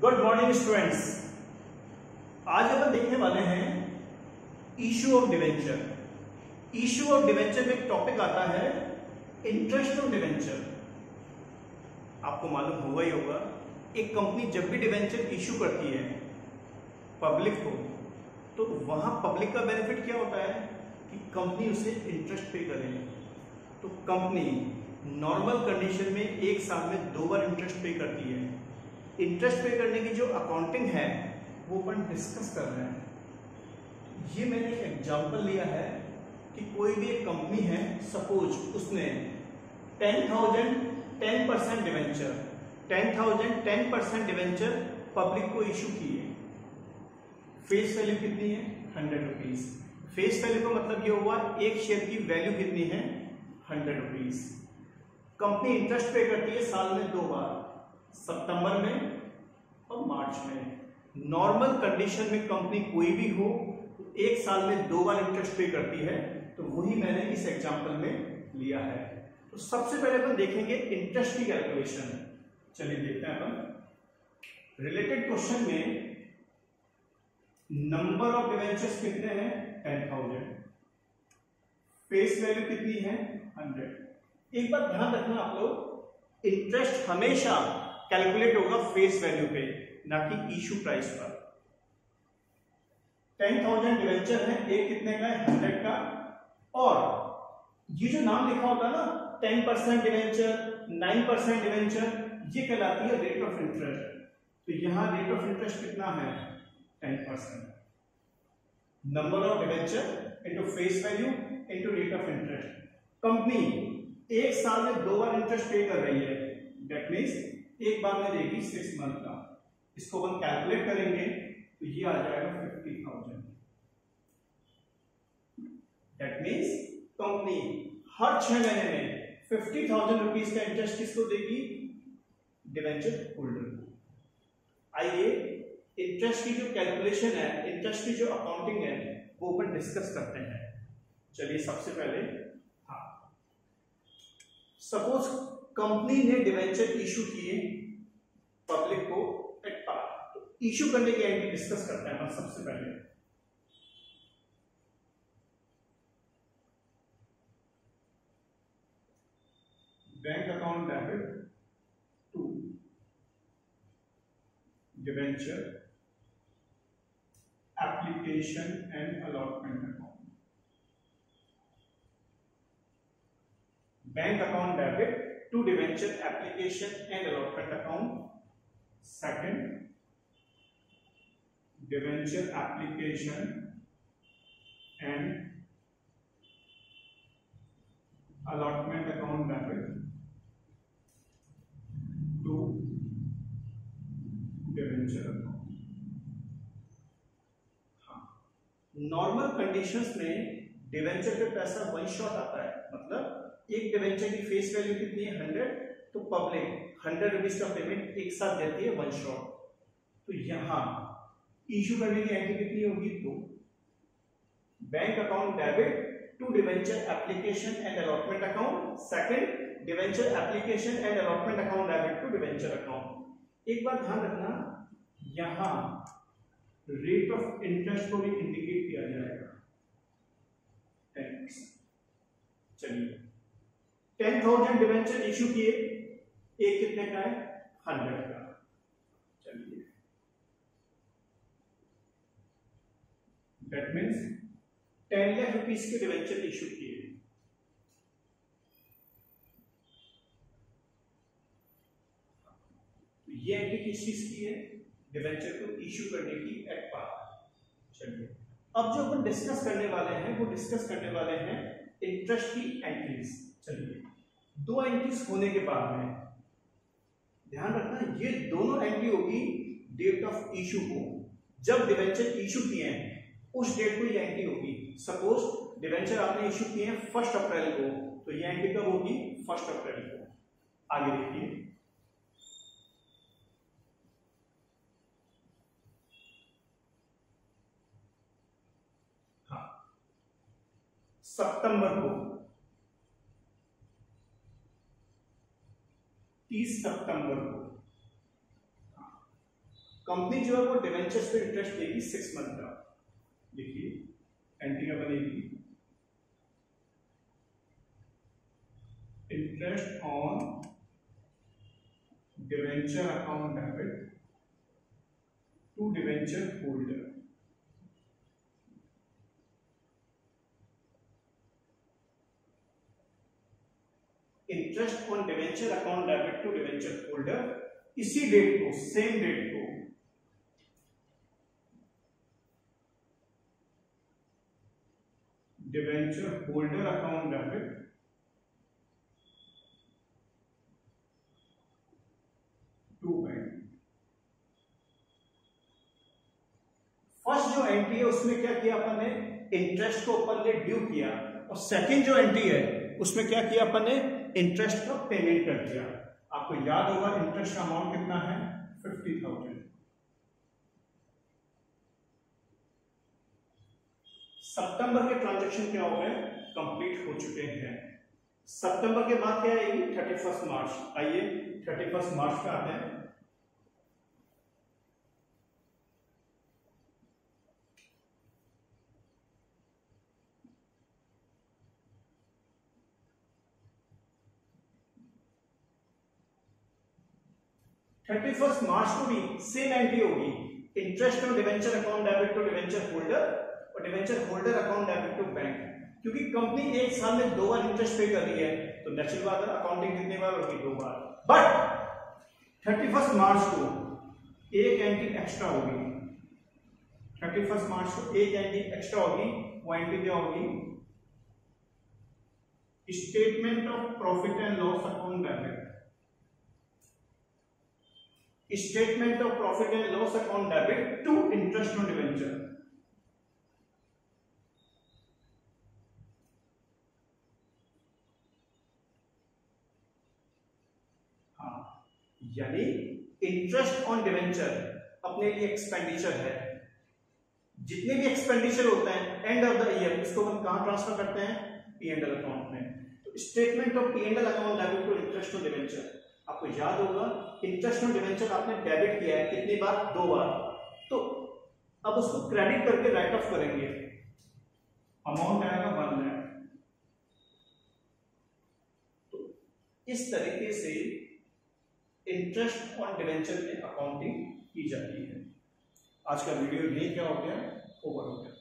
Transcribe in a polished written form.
Good morning students. आज अपन देखने वाले हैं issue of debenture. Issue of debenture में एक टॉपिक आता है इंटरेस्ट ऑफ डिवेंचर। आपको मालूम होगा ही होगा, एक कंपनी जब भी डिवेंचर इशू करती है पब्लिक को, तो वहां पब्लिक का बेनिफिट क्या होता है कि कंपनी उसे इंटरेस्ट पे करे। तो कंपनी नॉर्मल कंडीशन में एक साल में 2 बार इंटरेस्ट पे करती है। इंटरेस्ट पे करने की जो अकाउंटिंग है वो अपन डिस्कस कर रहे हैं। ये मैंने एक एग्जांपल लिया है कि कोई भी एक कंपनी है, सपोज उसने 10,000 10% डिवेंचर 10,000 10% डिवेंचर पब्लिक को इशू की है। फेस वैल्यू कितनी है? 100 रुपीज। फेस वैल्यू का मतलब ये हुआ एक शेयर की वैल्यू कितनी है? 100 रुपीज। कंपनी इंटरेस्ट पे करती है साल में 2 बार, सितंबर में और मार्च में। नॉर्मल कंडीशन में कंपनी कोई भी हो तो एक साल में 2 बार इंटरेस्ट पे करती है, तो वही मैंने इस एग्जांपल में लिया है। तो सबसे पहले अपन देखेंगे इंटरेस्ट की कैलकुलेशन। चलिए देखते हैं अपन। रिलेटेड क्वेश्चन में नंबर ऑफ डिवेंचर्स कितने हैं? 10,000। फेस वैल्यू कितनी है? 100। एक बात ध्यान रखना आप लोग, इंटरेस्ट हमेशा कैलकुलेट होगा फेस वैल्यू पे, ना कि इशू प्राइस पर। 10,000 डिवेंचर है, एक कितने का है? 100 का। और ये जो नाम लिखा होता है ना, 10% डिवेंचर, 9% डिवेंचर, ये कहलाती है रेट ऑफ इंटरेस्ट। तो यहां रेट ऑफ इंटरेस्ट कितना है? 10%। Number of debenture into face value into rate of interest. Company एक साल में 2 बार इंटरेस्ट पे कर रही है, दैट मीन्स एक बार में देगी 6 मंथ का। इसको अपन कैलकुलेट करेंगे तो ये आ जाएगा 50,000। दैट मीन्स कंपनी हर 6 महीने में 50,000 रुपीज का इंटरेस्ट किसको देगी? डिवेंचर होल्डर को। आइए इंटरेस्ट की जो कैलकुलेशन है, इंटरेस्ट की जो अकाउंटिंग है, वो अपन डिस्कस करते हैं। चलिए सबसे पहले, सपोज कंपनी ने डिवेंचर इशू किए पब्लिक को एट पार। तो इशू करने की एंट्री डिस्कस करते हैं हम सबसे पहले। Bank account debit to debenture application and allotment account. Bank account debit to debenture application and allotment account. Second, debenture application and allotment account debit to debenture account. Normal conditions में debenture पे पैसा one shot आता है, मतलब एक debenture की face value कितनी है? 100। तो पब्लिक 100 रुपीज का पेमेंट एक साथ देती है वन शॉट। तो यहां इशू करने की एंट्री कितनी होगी? 2। Bank account debit to debenture application and allotment account. Second, debenture application and allotment account debit to debenture account. एक बात ध्यान रखना, यहां रेट ऑफ इंटरेस्ट को भी इंडिकेट किया जाएगा 10%। चलिए 10,000 डिवेंचर इशू किए, एक कितने का है? 100 का। चलिए दैट मीन्स 10 लाख रुपीज के डिवेंचर इशू किए। ये एंट्री किस चीज की है? डिवेंचर को इशू करने की एट पार। चलिए अब जो अपन डिस्कस करने वाले हैं वो डिस्कस करने वाले हैं इंटरेस्ट की एंट्रीज। चलिए 2 एंट्रीज होने के बाद में ध्यान रखना, ये दोनों एंट्री होगी डेट ऑफ इशू को। जब डिवेंचर इशू किए हैं उस डेट को ये एंट्री होगी। सपोज डिवेंचर आपने इशू किए हैं 1 अप्रैल को, तो ये एंट्री कब होगी? 1 अप्रैल को। आगे देखिए, सितंबर को 30 सितंबर को, कंपनी जो है वो डिवेंचर्स पे इंटरेस्ट देगी 6 मंथ का। देखिए एंट्री क्या बनेगी, interest on debenture account debit to debenture holder. Interest on debenture account debit to debenture holder, इसी डेट को, सेम डेट को debenture holder account debit to bank. First जो एंट्री है उसमें क्या किया अपन ने, इंटरेस्ट को अपन ने ड्यू किया, और सेकंड जो एंट्री है उसमें क्या किया अपन ने, इंटरेस्ट का पेमेंट कर दिया। आपको याद होगा इंटरेस्ट का अमाउंट कितना है, 50,000। सितंबर के ट्रांजैक्शन क्या हो गए, कंप्लीट हो चुके हैं। सितंबर के बाद क्या आएगी, 31 मार्च। आइए 31 मार्च पे आते हैं। फर्स्ट मार्च को भी सेम एंट्री होगी, interest on debenture account debit to debenture holder और debenture holder account debit to bank. क्योंकि कंपनी एक साल में 2 बार इंटरेस्ट पे कर रही है तो नेचुरल बात है अकाउंटिंग कितनी बार होगी, 2 बार। बट 31 मार्च को एक एंट्री एक्स्ट्रा होगी, 31 मार्च को एक एंट्री एक्स्ट्रा होगी। वो एंट्री क्या होगी, statement of profit and loss account debit, statement of profit and loss account debit to interest on debenture. हाँ, यानी इंटरेस्ट ऑन डिवेंचर अपने लिए एक्सपेंडिचर है। जितने भी एक्सपेंडिचर होते हैं एंड ऑफ द ईयर इसको हम कहां ट्रांसफर करते हैं, P&L अकाउंट में। तो statement of P&L account debit to interest on debenture. आपको याद होगा इंटरेस्ट ऑन डिवेंचर आपने डेबिट किया है कितनी बार, 2 बार। तो अब उसको क्रेडिट करके राइट ऑफ करेंगे, अमाउंट आएगा 1 लाख। तो इस तरीके से इंटरेस्ट ऑन डिवेंचर में अकाउंटिंग की जाती है। आज का वीडियो यही क्या हो गया, ओवर हो गया।